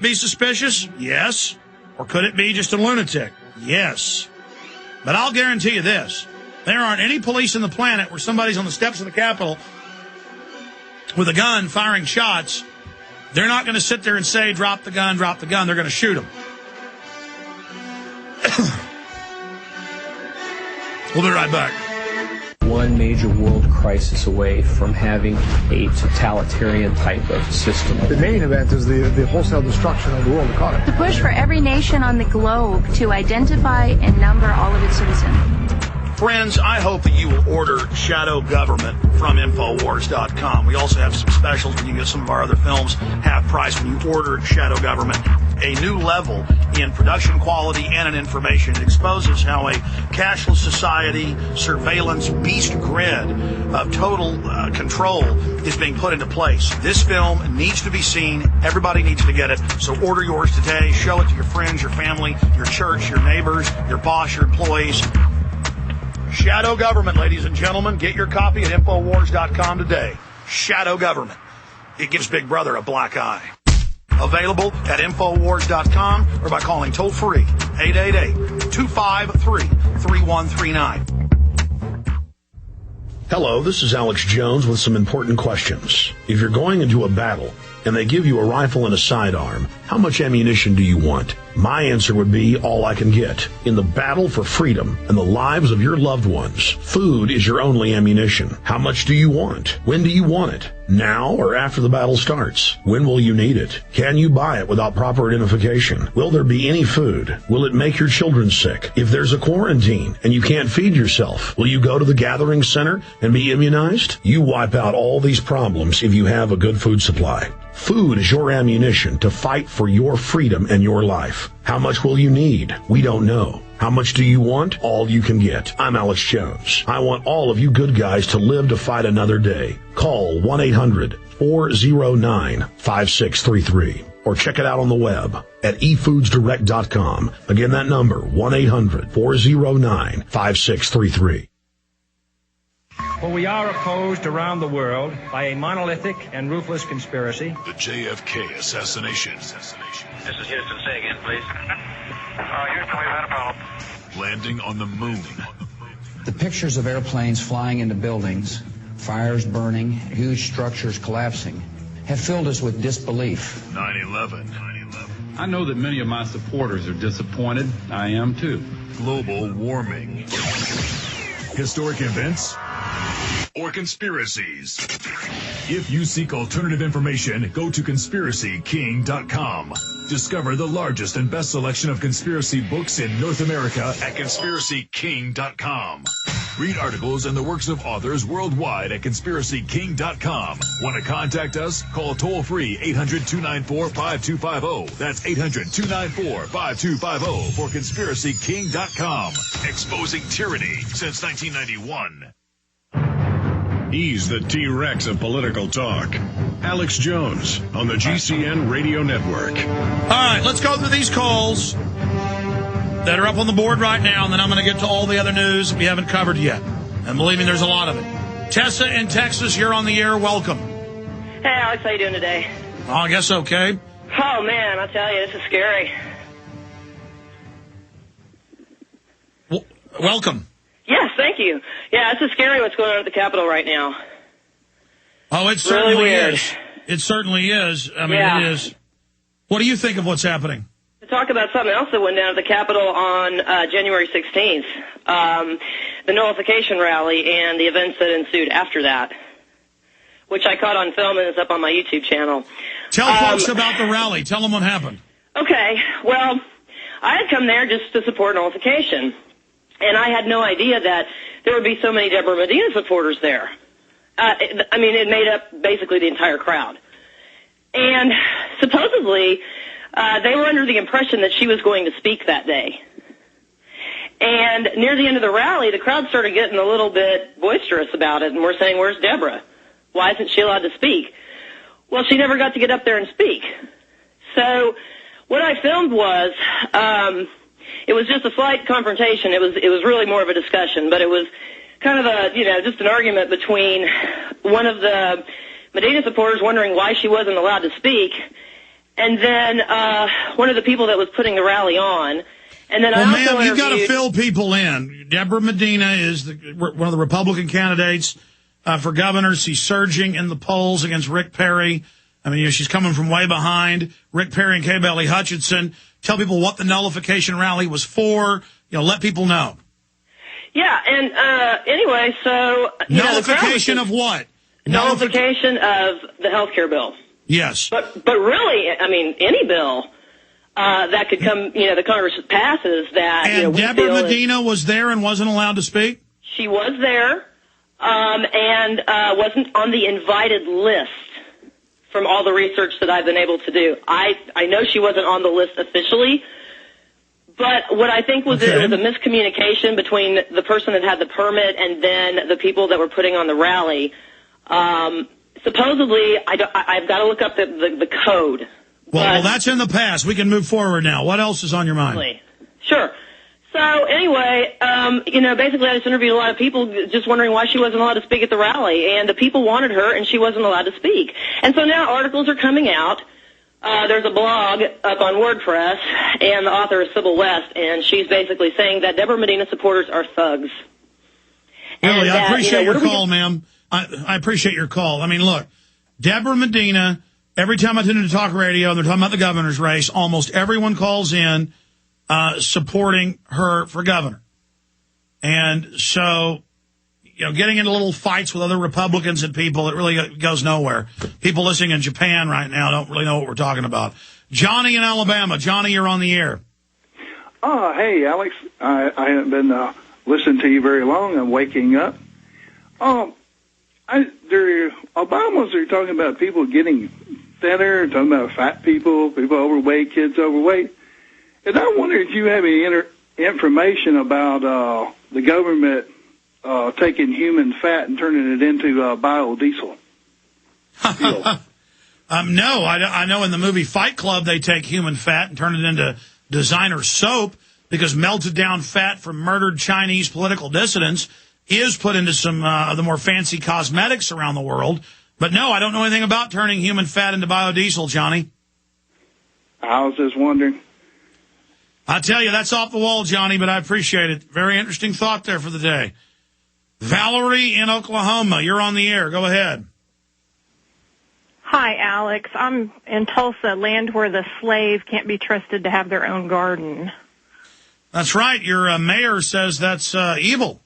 Be suspicious? Yes. Or could it be just a lunatic? Yes. But I'll guarantee you this. There aren't any police on the planet where somebody's on the steps of the Capitol with a gun firing shots. They're not going to sit there and say, drop the gun, drop the gun. They're going to shoot him. We'll be right back. One major world crisis away from having a totalitarian type of system. The main event is the wholesale destruction of the world economy. The push for every nation on the globe to identify and number all of its citizens. Friends, I hope that you will order Shadow Government from Infowars.com. We also have some specials where you can get some of our other films half price when you order Shadow Government. A new level in production quality and in information. It exposes how a cashless society, surveillance, beast grid of total control is being put into place. This film needs to be seen. Everybody needs to get it. So order yours today. Show it to your friends, your family, your church, your neighbors, your boss, your employees. Shadow Government, ladies and gentlemen. Get your copy at Infowars.com today. Shadow Government. It gives Big Brother a black eye. Available at Infowars.com or by calling toll-free 888-253-3139. Hello, this is Alex Jones with some important questions. If you're going into a battle and they give you a rifle and a sidearm, how much ammunition do you want? My answer would be all I can get. In the battle for freedom and the lives of your loved ones, food is your only ammunition. How much do you want? When do you want it? Now or after the battle starts? When will you need it? Can you buy it without proper identification? Will there be any food? Will it make your children sick? If there's a quarantine and you can't feed yourself, will you go to the gathering center and be immunized? You wipe out all these problems if you have a good food supply. Food is your ammunition to fight for your freedom and your life. How much will you need? We don't know. How much do you want? All you can get. I'm Alex Jones. I want all of you good guys to live to fight another day. Call 1-800-409-5633 or check it out on the web at efoodsdirect.com. Again, that number, 1-800-409-5633. For we are opposed around the world by a monolithic and ruthless conspiracy. The JFK assassination. This is Houston. Say again, please. Houston, we've had a problem. Landing on the moon. The pictures of airplanes flying into buildings, fires burning, huge structures collapsing, have filled us with disbelief. 9/11. I know that many of my supporters are disappointed. I am too. Global warming. Historic events or conspiracies. If you seek alternative information, go to conspiracyking.com. Discover the largest and best selection of conspiracy books in North America at conspiracyking.com. Read articles and the works of authors worldwide at conspiracyking.com. Want to contact us? Call toll-free 800-294-5250. That's 800-294-5250 for conspiracyking.com. Exposing tyranny since 1991. He's the T-Rex of political talk. Alex Jones on the GCN Radio Network. All right, let's go through these calls that are up on the board right now, and then I'm going to get to all the other news we haven't covered yet. And believe me, there's a lot of it. Tessa in Texas, you're on the air. Welcome. Hey, Alex, how you doing today? Oh, I guess okay. Oh, man, I'll tell you, this is scary. Welcome. Yes, thank you. Yeah, this is scary what's going on at the Capitol right now. Oh, it certainly really weird. is. It certainly is. I mean, It is. What do you think of what's happening? To talk about something else that went down at the Capitol on January 16th, the nullification rally and the events that ensued after that, which I caught on film and is up on my YouTube channel. Tell folks about the rally. Tell them what happened. Okay, well, I had come there just to support nullification. And I had no idea that there would be so many Deborah Medina supporters there. It made up basically the entire crowd. And supposedly, they were under the impression that she was going to speak that day. And near the end of the rally, the crowd started getting a little bit boisterous about it, and we're saying, where's Deborah? Why isn't she allowed to speak? Well, she never got to get up there and speak. So what I filmed was... it was just a slight confrontation. It was really more of a discussion, but it was kind of just an argument between one of the Medina supporters wondering why she wasn't allowed to speak, and then one of the people that was putting the rally on. And then well, I also ma'am, you've got to interviewed- fill people in. Deborah Medina is one of the Republican candidates for governor. She's surging in the polls against Rick Perry. I mean, she's coming from way behind. Rick Perry and Kay Bailey Hutchinson. Tell people what the nullification rally was for. Let people know. Yeah, and anyway, so... Nullification of what? Nullification of the health care bill. Yes. But really, I mean, any bill that could come, the Congress passes that... And we Deborah feel Medina was there and wasn't allowed to speak? She was there and wasn't on the invited list from all the research that I've been able to do. I know she wasn't on the list officially, but what I think was it was a miscommunication between the person that had the permit and then the people that were putting on the rally. Supposedly, I've got to look up the code. Well, that's in the past. We can move forward now. What else is on your mind? Sure. So anyway, basically I just interviewed a lot of people just wondering why she wasn't allowed to speak at the rally, and the people wanted her and she wasn't allowed to speak. And so now articles are coming out. There's a blog up on WordPress, and the author is Sybil West, and she's basically saying that Deborah Medina supporters are thugs. Really, I appreciate your call, ma'am. I appreciate your call. I mean, look, Deborah Medina, every time I tune into talk radio, they're talking about the governor's race, almost everyone calls in supporting her for governor. And so, getting into little fights with other Republicans and people, it really goes nowhere. People listening in Japan right now don't really know what we're talking about. Johnny in Alabama. Johnny, you're on the air. Oh, hey, Alex. I haven't been listening to you very long. I'm waking up. Obama's are talking about people getting thinner, talking about fat people overweight, kids overweight. And I wonder if you have any information about the government taking human fat and turning it into biodiesel. No, I know in the movie Fight Club they take human fat and turn it into designer soap because melted down fat from murdered Chinese political dissidents is put into some of the more fancy cosmetics around the world. But no, I don't know anything about turning human fat into biodiesel, Johnny. I was just wondering. I tell you, that's off the wall, Johnny, but I appreciate it. Very interesting thought there for the day. Valerie in Oklahoma, you're on the air. Go ahead. Hi, Alex. I'm in Tulsa, land where the slave can't be trusted to have their own garden. That's right. Your mayor says that's evil.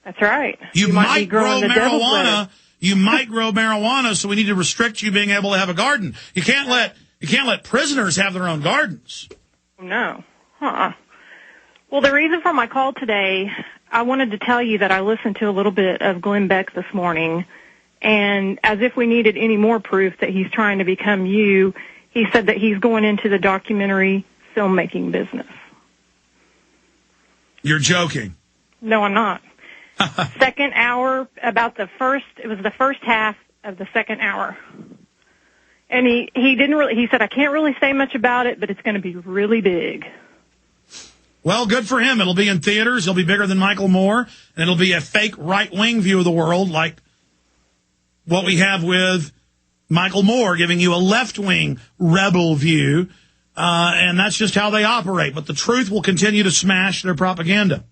That's right. You might grow marijuana. You might grow marijuana, so we need to restrict you being able to have a garden. You can't let prisoners have their own gardens. No. Well, the reason for my call today, I wanted to tell you that I listened to a little bit of Glenn Beck this morning, and as if we needed any more proof that he's trying to become you, he said that he's going into the documentary filmmaking business. You're joking. No, I'm not. Second hour, it was the first half of the second hour. And he said, I can't really say much about it, but it's going to be really big. Well, good for him. It'll be in theaters. It'll be bigger than Michael Moore. And it'll be a fake right-wing view of the world like what we have with Michael Moore, giving you a left-wing rebel view. And that's just how they operate. But the truth will continue to smash their propaganda.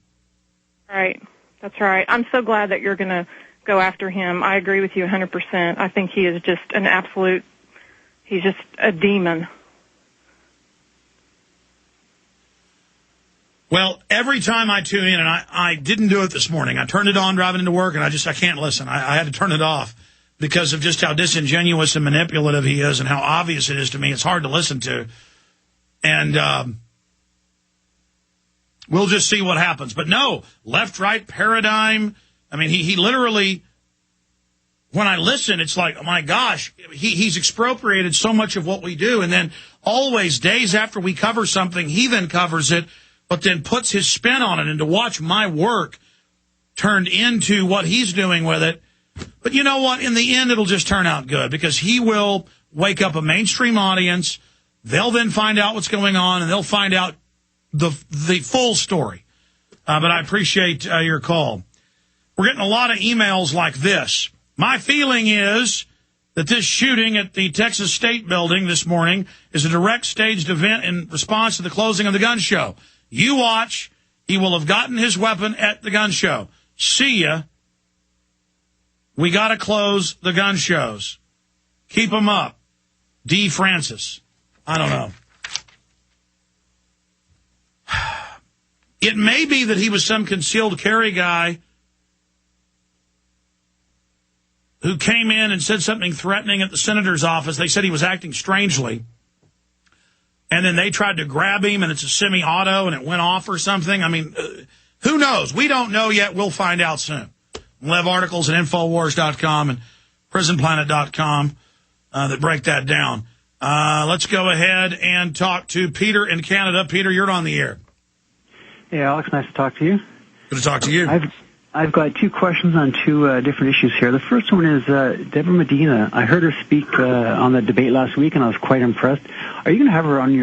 Right. That's right. I'm so glad that you're going to go after him. I agree with you 100%. I think he is just he's just a demon. Well, every time I tune in, and I didn't do it this morning. I turned it on driving into work, and I can't listen. I had to turn it off because of just how disingenuous and manipulative he is and how obvious it is to me. It's hard to listen to. And we'll just see what happens. But no, left-right paradigm. I mean, he literally, when I listen, it's like, oh my gosh, he's expropriated so much of what we do. And then always, days after we cover something, he then covers it, but then puts his spin on it. And to watch my work turned into what he's doing with it. But you know what? In the end, it'll just turn out good because he will wake up a mainstream audience. They'll then find out what's going on, and they'll find out the full story. But I appreciate your call. We're getting a lot of emails like this. My feeling is that this shooting at the Texas State Building this morning is a direct staged event in response to the closing of the gun show. You watch. He will have gotten his weapon at the gun show. See ya. We got to close the gun shows. Keep them up. D. Francis. I don't know. It may be that he was some concealed carry guy who came in and said something threatening at the senator's office. They said he was acting strangely. And then they tried to grab him, and it's a semi-auto, and it went off or something. I mean, who knows? We don't know yet. We'll find out soon. We'll have articles at Infowars.com and PrisonPlanet.com that break that down. Let's go ahead and talk to Peter in Canada. Peter, you're on the air. Hey, Alex, nice to talk to you. Good to talk to you. I've got two questions on two different issues here. The first one is Deborah Medina. I heard her speak on the debate last week, and I was quite impressed. Are you going to have her on your